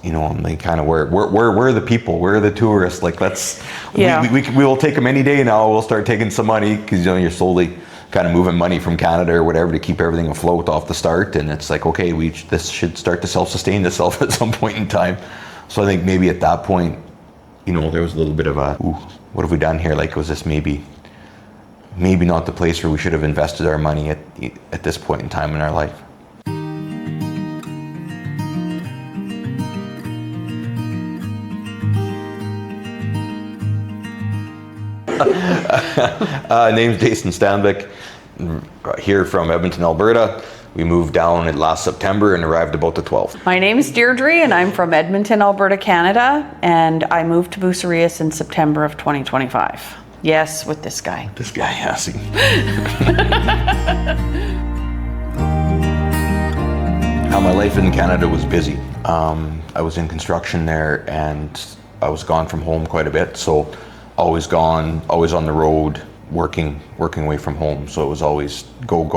I'm like, kind of where are the people? Where are the tourists? Like, we will take them any day now. We'll start taking some money because you're slowly kind of moving money from Canada or whatever to keep everything afloat off the start. And it's like, okay, this should start to self-sustain itself at some point in time. So I think maybe at that point, there was a little bit of a, ooh, what have we done here? Like, was this maybe not the place where we should have invested our money at this point in time in our life? Name's Jason Stanvik, here from Edmonton, Alberta. We moved down last September and arrived about the 12th. My name is Deirdre and I'm from Edmonton, Alberta, Canada, and I moved to Bucerías in September of 2025. Yes, with this guy. This guy, yeah, see. How my life in Canada was busy. I was in construction there and I was gone from home quite a bit, so always gone, always on the road, working away from home. So it was always go,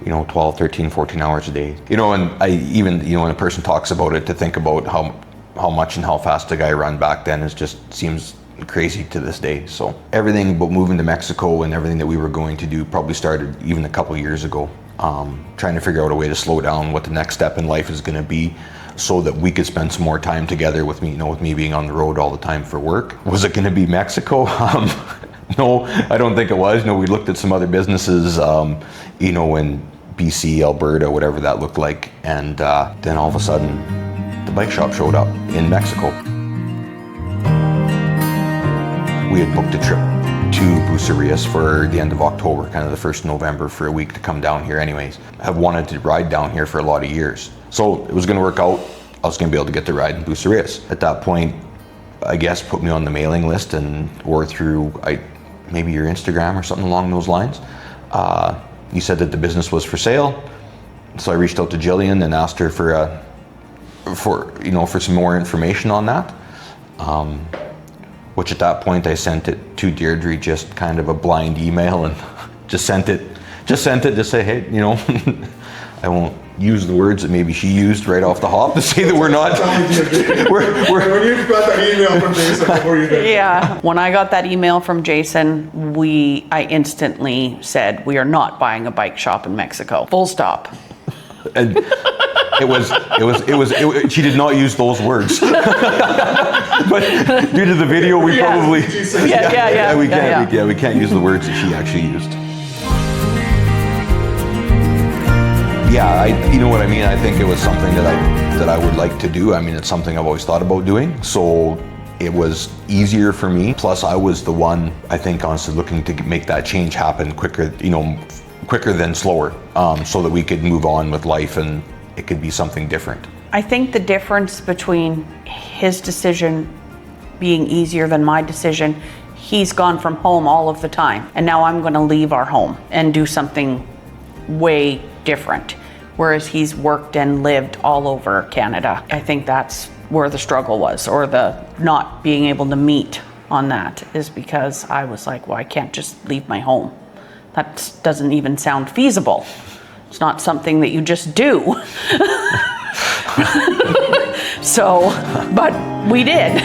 12, 13, 14 hours a day. And I even, when a person talks about it, to think about how much and how fast the guy ran back then just seems crazy to this day. So everything but moving to Mexico and everything that we were going to do probably started even a couple of years ago. Trying to figure out a way to slow down what the next step in life is going to be, so that we could spend some more time together with me, with me being on the road all the time for work. Was it going to be Mexico? No, I don't think it was. We looked at some other businesses, in BC, Alberta, whatever that looked like. And then all of a sudden, the bike shop showed up in Mexico. We had booked a trip to Bucerías for the end of October, kind of the 1st of November, for a week to come down here anyways. I've wanted to ride down here for a lot of years. So it was going to work out. I was going to be able to get the ride in Bucerías. At that point, I guess, put me on the mailing list or through maybe your Instagram or something along those lines. You said that the business was for sale. So I reached out to Jillian and asked her for some more information on that. Which at that point I sent it to Deirdre, just kind of a blind email, and just sent it to say, hey, I won't use the words that maybe she used right off the hop to say that we're not. When you got that email from Jason, what were you thinking? Yeah, when I got that email from Jason, I instantly said, we are not buying a bike shop in Mexico. Full stop. And she did not use those words. But due to the video, we probably. We can't use the words that she actually used. Yeah, you know what I mean? I think it was something that I would like to do. I mean, it's something I've always thought about doing. So it was easier for me. Plus, I was the one, I think, honestly, looking to make that change happen quicker than slower, so that we could move on with life and it could be something different. I think the difference between his decision being easier than my decision, he's gone from home all of the time, and now I'm going to leave our home and do something way different, whereas he's worked and lived all over Canada. I think that's where the struggle was, or the not being able to meet on that, is because I was like, well, I can't just leave my home. That doesn't even sound feasible. It's not something that you just do. So, but we did.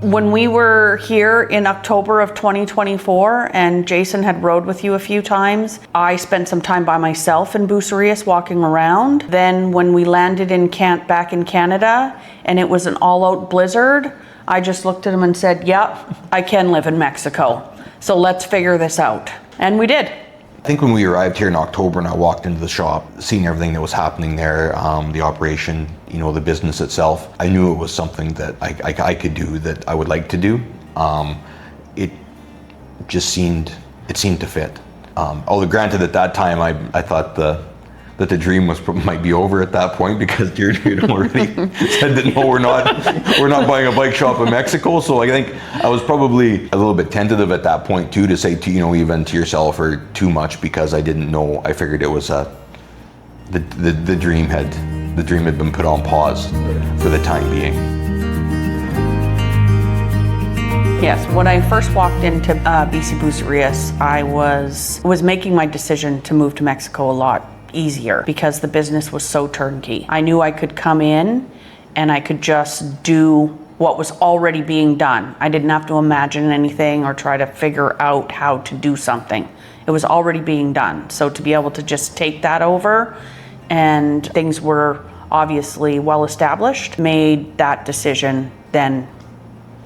When we were here in October of 2024 and Jason had rode with you a few times, I spent some time by myself in Bucerías walking around. Then when we landed back in Canada and it was an all-out blizzard, I just looked at him and said, yep, I can live in Mexico. So let's figure this out. And we did. I think when we arrived here in October and I walked into the shop, seeing everything that was happening there, the operation, the business itself, I knew it was something that I could do, that I would like to do. It just seemed to fit. Although granted, at that time, I thought that the dream might be over at that point, because Deirdre had already said that no, we're not buying a bike shop in Mexico. So I think I was probably a little bit tentative at that point too, to say even to yourself, or too much, because I didn't know. I figured it was the dream had been put on pause for the time being. Yes, when I first walked into Bici Bucerías, I was making my decision to move to Mexico a lot easier because the business was so turnkey. I knew I could come in and I could just do what was already being done. I didn't have to imagine anything or try to figure out how to do something. It was already being done. So to be able to just take that over, and things were obviously well established, made that decision then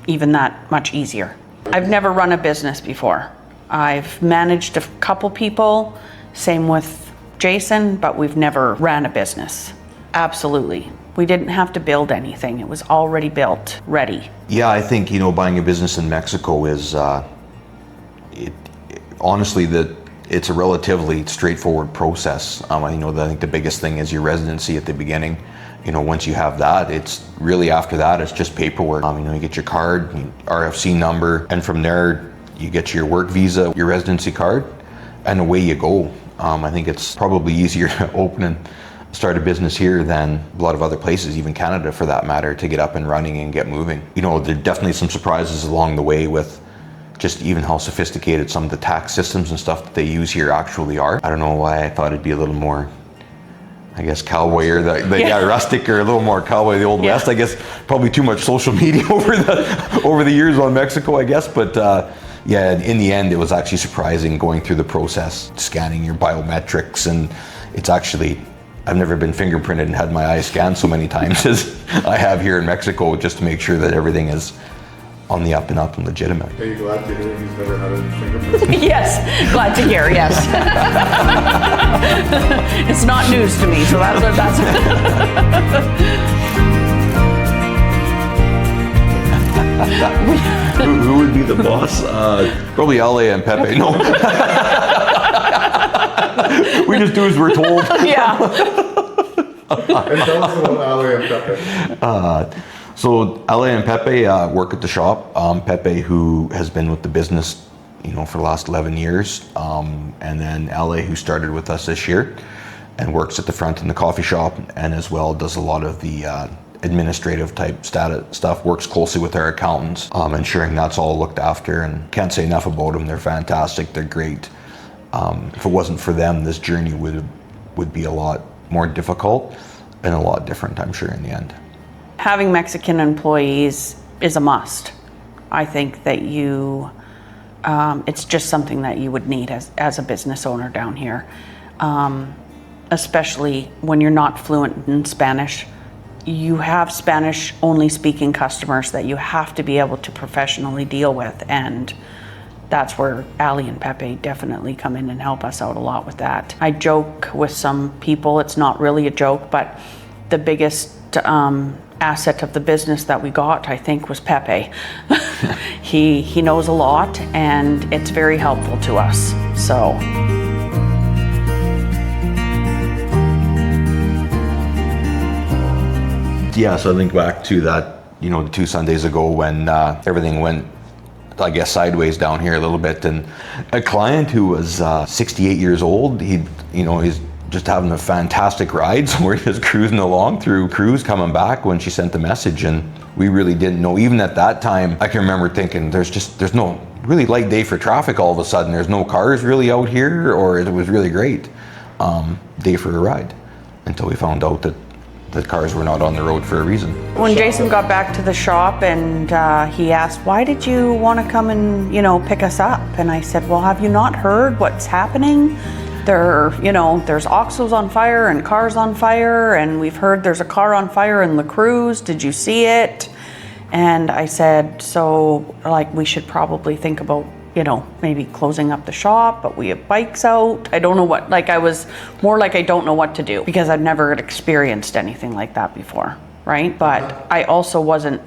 even that much easier. I've never run a business before. I've managed a couple people, same with Jason, but we've never ran a business. Absolutely. We didn't have to build anything. It was already built, ready. Yeah, I think, buying a business in Mexico is, honestly, it's a relatively straightforward process. I think the biggest thing is your residency at the beginning. Once you have that, it's really after that, it's just paperwork. You get your card, RFC number, and from there, you get your work visa, your residency card, and away you go. I think it's probably easier to open and start a business here than a lot of other places, even Canada for that matter, to get up and running and get moving. There are definitely some surprises along the way with just even how sophisticated some of the tax systems and stuff that they use here actually are. I don't know why I thought it'd be a little more, I guess, cowboy or rustic, or a little more cowboy, the old West. I guess probably too much social media over the years on Mexico, I guess. But in the end, it was actually surprising going through the process, scanning your biometrics, and it's actually, I've never been fingerprinted and had my eyes scanned so many times as I have here in Mexico, just to make sure that everything is on the up and up and legitimate. Are you glad to hear he's never had a fingerprint? Yes, glad to hear, yes. It's not news to me, so that's Who would be the boss? Probably Ale and Pepe. No. We just do as we're told. Yeah. And tell us about Ali and Pepe. So Ale and Pepe work at the shop. Pepe, who has been with the business, for the last 11 years, and then Ale, who started with us this year, and works at the front in the coffee shop, and as well does a lot of the administrative type stuff. Works closely with our accountants, ensuring that's all looked after. And can't say enough about them. They're fantastic. They're great. If it wasn't for them, this journey would be a lot more difficult and a lot different, I'm sure, in the end. Having Mexican employees is a must. I think that it's just something that you would need as a business owner down here, especially when you're not fluent in Spanish. You have Spanish only speaking customers that you have to be able to professionally deal with, and that's where Ali and Pepe definitely come in and help us out a lot with that. I joke with some people, it's not really a joke, but the biggest asset of the business that we got, I think, was Pepe. He knows a lot, and it's very helpful to us. So. Yeah, so I think back to that, the 2 Sundays ago when everything went, I guess, sideways down here a little bit, and a client who was 68 years old, he's just having a fantastic ride, so we're just cruising along through Cruise, coming back when she sent the message, and we really didn't know. Even at that time, I can remember thinking, there's no really light day for traffic all of a sudden. There's no cars really out here, or it was really great day for a ride, until we found out that the cars were not on the road for a reason. When Jason got back to the shop and he asked, why did you want to come and, pick us up? And I said, well, have you not heard what's happening? There's Oxos on fire and cars on fire, and we've heard there's a car on fire in La Cruz. Did you see it? And I said, so we should probably think about, maybe closing up the shop, but we have bikes out. I don't know what, I was more like I don't know what to do, because I've never experienced anything like that before, right? But I also wasn't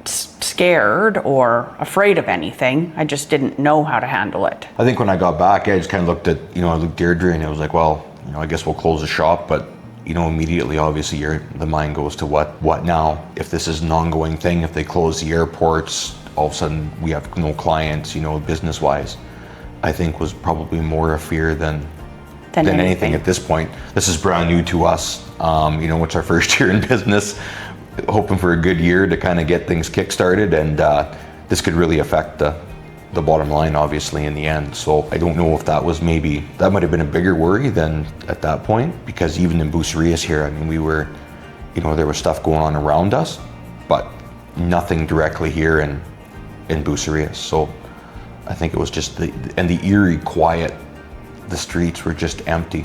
scared or afraid of anything. I just didn't know how to handle it. I think when I got back, I just kind of looked at, Deirdre, and it was like, well, I guess we'll close the shop, but immediately, obviously, the mind goes to what now? If this is an ongoing thing, if they close the airports, all of a sudden we have no clients, business-wise, I think was probably more a fear than anything at this point. This is brand new to us. It's our first year in business, hoping for a good year to kind of get things kick-started, and this could really affect the the bottom line, obviously, in the end. So I don't know if that was that might have been a bigger worry than at that point, because even in Bucerías here, I mean, we were, there was stuff going on around us, but nothing directly here in Bucerías. So I think it was just the eerie quiet. The streets were just empty.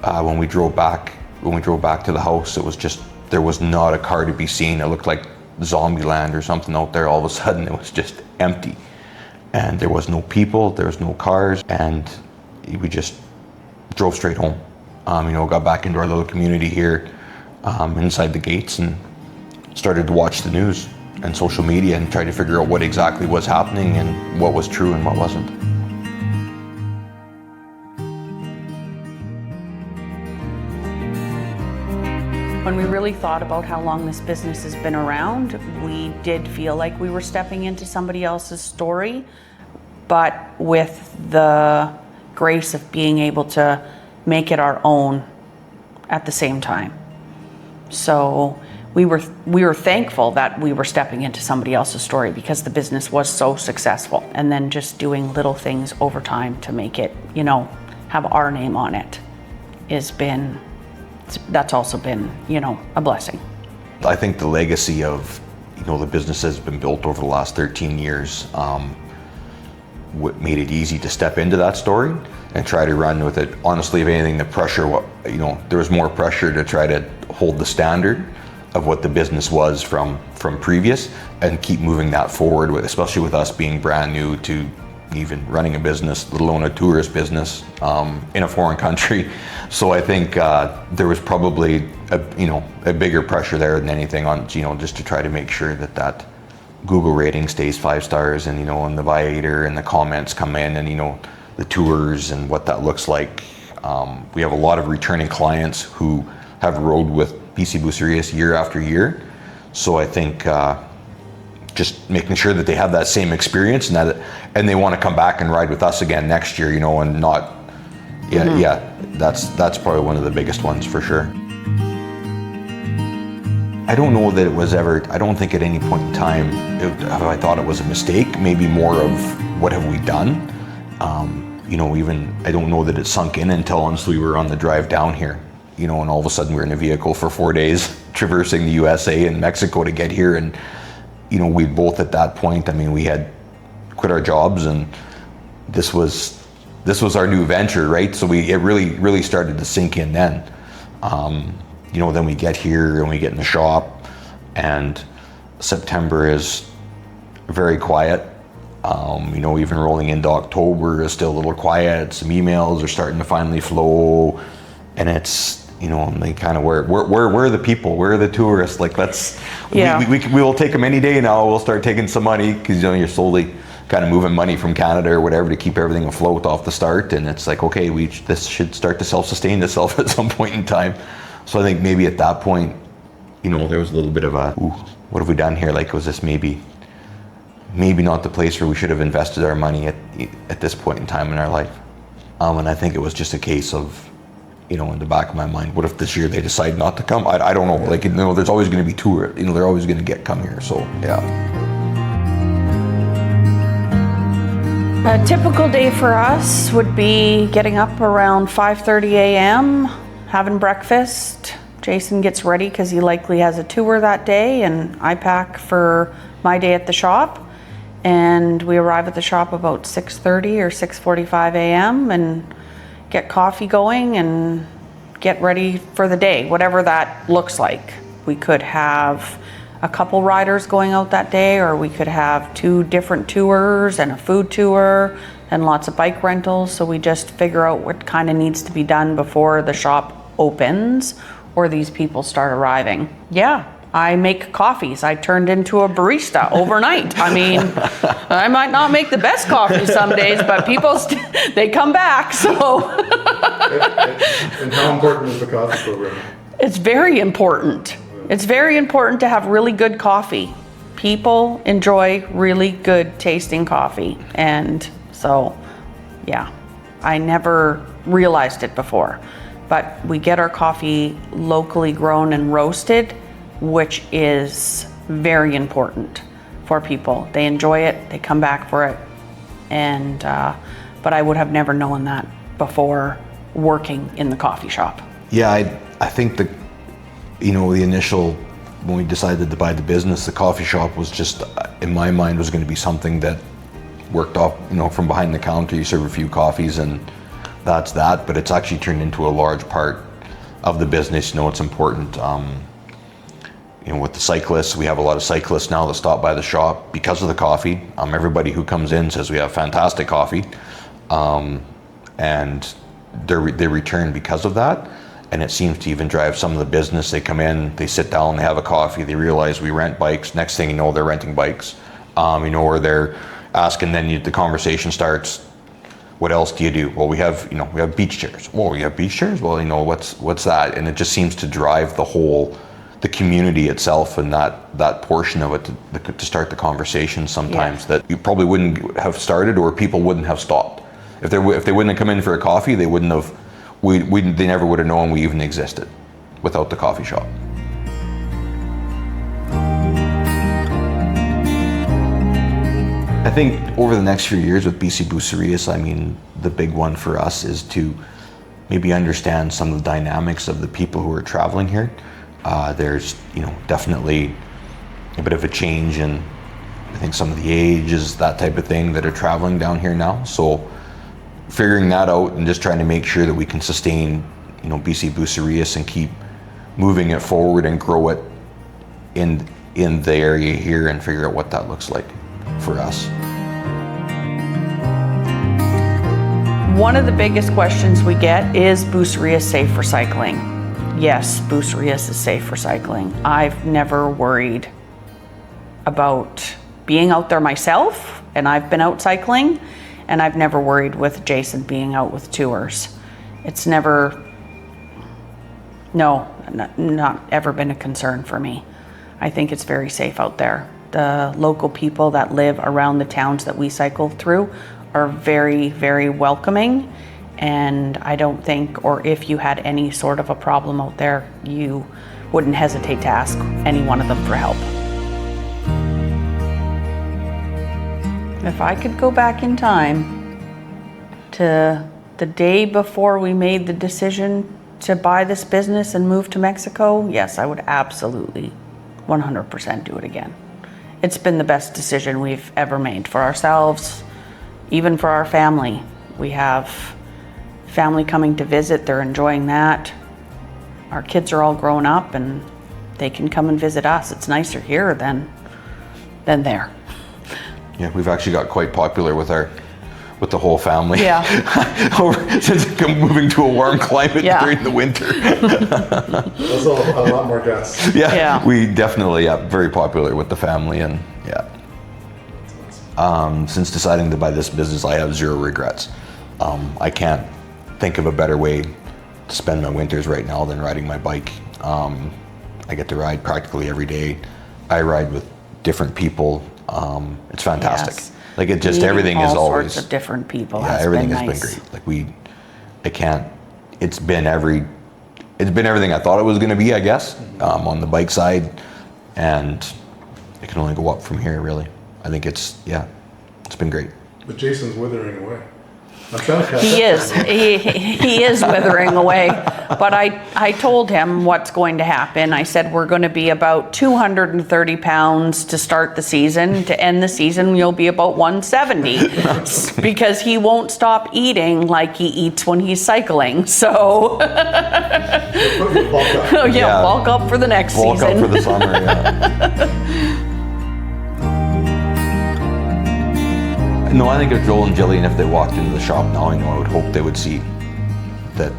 When we drove back to the house, it was just, there was not a car to be seen. It looked like zombie land or something out there. All of a sudden, it was just empty. And there was no people, there was no cars, and we just drove straight home. Got back into our little community here, inside the gates, and started to watch the news and social media and try to figure out what exactly was happening and what was true and what wasn't. When we really thought about how long this business has been around, we did feel like we were stepping into somebody else's story, but with the grace of being able to make it our own at the same time. So we were thankful that we were stepping into somebody else's story because the business was so successful. And then just doing little things over time to make it, have our name on it that's also been, a blessing. I think the legacy of, the business has been built over the last 13 years. What made it easy to step into that story and try to run with it. Honestly, if anything, the pressure, there was more pressure to try to hold the standard of what the business was from previous and keep moving that forward, especially with us being brand new to even running a business, let alone a tourist business in a foreign country. So I think there was probably a bigger pressure there than anything on, just to try to make sure that Google rating stays 5 stars, and and the Viator and the comments come in, and the tours and what that looks like. We have a lot of returning clients who have rode with Bici Bucerías year after year. So I think just making sure that they have that same experience and they want to come back and ride with us again next year, and not, that's probably one of the biggest ones for sure. I don't know that it was ever, I don't think at any point in time, I thought it was a mistake, maybe more of what have we done? Even, I don't know that it sunk in until honestly we were on the drive down here, and all of a sudden we're in a vehicle for 4 days, traversing the USA and Mexico to get here. And, we both at that point, we had quit our jobs, and this was our new venture, right? So it really started to sink in then. Then we get here and we get in the shop, and September is very quiet. Even rolling into October is still a little quiet. Some emails are starting to finally flow, and it's, they kind of, where are the people? Where are the tourists? Like, we will take them any day now. We'll start taking some money, because you're slowly kind of moving money from Canada or whatever to keep everything afloat off the start. And it's like, okay, this should start to self-sustain itself at some point in time. So I think maybe at that point, there was a little bit of a, ooh, what have we done here? Like, was this maybe not the place where we should have invested our money at this point in time in our life? And I think it was just a case of, in the back of my mind, what if this year they decide not to come? I don't know. Like, there's always going to be tour. They're always going to come here. So yeah. A typical day for us would be getting up around 5:30 a.m., having breakfast. Jason gets ready because he likely has a tour that day, and I pack for my day at the shop. And we arrive at the shop about 6:30 or 6:45 a.m. and get coffee going and get ready for the day, whatever that looks like. We could have a couple riders going out that day, or we could have 2 different tours and a food tour and lots of bike rentals. So we just figure out what kind of needs to be done before the shop opens or these people start arriving. Yeah, I make coffees. I turned into a barista overnight. I might not make the best coffee some days, but people, they come back, so. And how important is the coffee program? It's very important. It's very important to have really good coffee. People enjoy really good tasting coffee. And so, yeah, I never realized it before. But we get our coffee locally grown and roasted, which is very important for people. They enjoy it, they come back for it. And, but I would have never known that before working in the coffee shop. Yeah, I think the initial, when we decided to buy the business, the coffee shop was just, in my mind, was going to be something that worked off, from behind the counter. You serve a few coffees and that's that, but it's actually turned into a large part of the business. It's important. With the cyclists, we have a lot of cyclists now that stop by the shop because of the coffee. Everybody who comes in says we have fantastic coffee, and they return because of that. And it seems to even drive some of the business. They come in, they sit down, they have a coffee, they realize we rent bikes. Next thing you know, they're renting bikes, or they're asking. Then the conversation starts. What else do you do? Well, we have beach chairs. Well, you have beach chairs? Well, what's that? And it just seems to drive the community itself, and that portion of it to start the conversation sometimes that you probably wouldn't have started, or people wouldn't have stopped. If they wouldn't have come in for a coffee, they wouldn't have, they never would have known we even existed without the coffee shop. I think over the next few years with Bici Bucerías, the big one for us is to maybe understand some of the dynamics of the people who are traveling here. There's, definitely a bit of a change in, I think, some of the ages, that type of thing, that are traveling down here now. So figuring that out and just trying to make sure that we can sustain, Bici Bucerías and keep moving it forward and grow it in the area here, and figure out what that looks like for us. One of the biggest questions we get is Bucerías safe for cycling? Yes, Bucerías is safe for cycling. I've never worried about being out there myself, and I've been out cycling, and I've never worried with Jason being out with tours. It's never, not ever been a concern for me. I think it's very safe out there. The local people that live around the towns that we cycle through are very, very welcoming. And I don't think, or if you had any sort of a problem out there, you wouldn't hesitate to ask any one of them for help. If I could go back in time to the day before we made the decision to buy this business and move to Mexico, yes, I would absolutely 100% do it again. It's been the best decision we've ever made for ourselves, even for our family. We have family coming to visit, they're enjoying that. Our kids are all grown up and they can come and visit us. It's nicer here than there. Yeah, we've actually got quite popular with the whole family. Yeah. Since moving to a warm climate during the winter. There's a lot more guests. Yeah, we definitely, very popular with the family, and since deciding to buy this business, I have zero regrets. I can't think of a better way to spend my winters right now than riding my bike. I get to ride practically every day. I ride with different people. It's fantastic. Yes. Like it just, Meeting everything is all always. sorts of different people. Yeah, has everything been has nice. been great. Like it's been everything I thought it was going to be, I guess, on the bike side, and it can only go up from here, really. I think it's been great. But Jason's withering away. I'm trying to catch He up. is. He is withering away. But I told him what's going to happen. I said we're going to be about 230 pounds to start the season. To end the season, you'll be about 170 because he won't stop eating like he eats when he's cycling. So Bulk up. bulk up for the next Bulk season. up for the summer, yeah. No, I think if Joel and Jillian, if they walked into the shop now, I would hope they would see that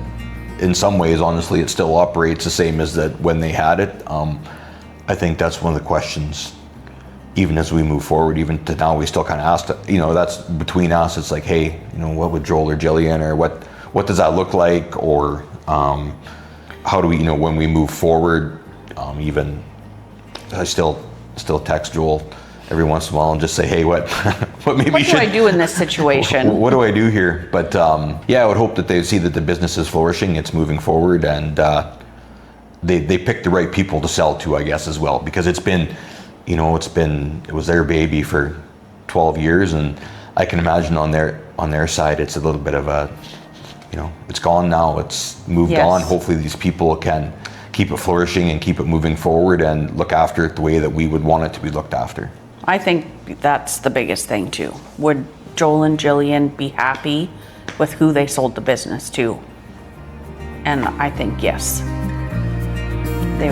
in some ways, honestly, it still operates the same as that when they had it. I think that's one of the questions, even as we move forward, even to now, we still kind of ask, that's between us. It's like, hey, what would Joel or Jillian, or what does that look like? Or how do we, when we move forward, even I still text Joel every once in a while and just say, hey, what maybe What do I do in this situation? What do I do here? But I would hope that they see that the business is flourishing, it's moving forward, and they pick the right people to sell to, I guess, as well, because it was their baby for 12 years, and I can imagine on their side, it's a little bit of a, it's gone now. It's moved Yes. on. Hopefully these people can keep it flourishing and keep it moving forward and look after it the way that we would want it to be looked after. I think that's the biggest thing too. Would Joel and Jillian be happy with who they sold the business to? And I think yes. They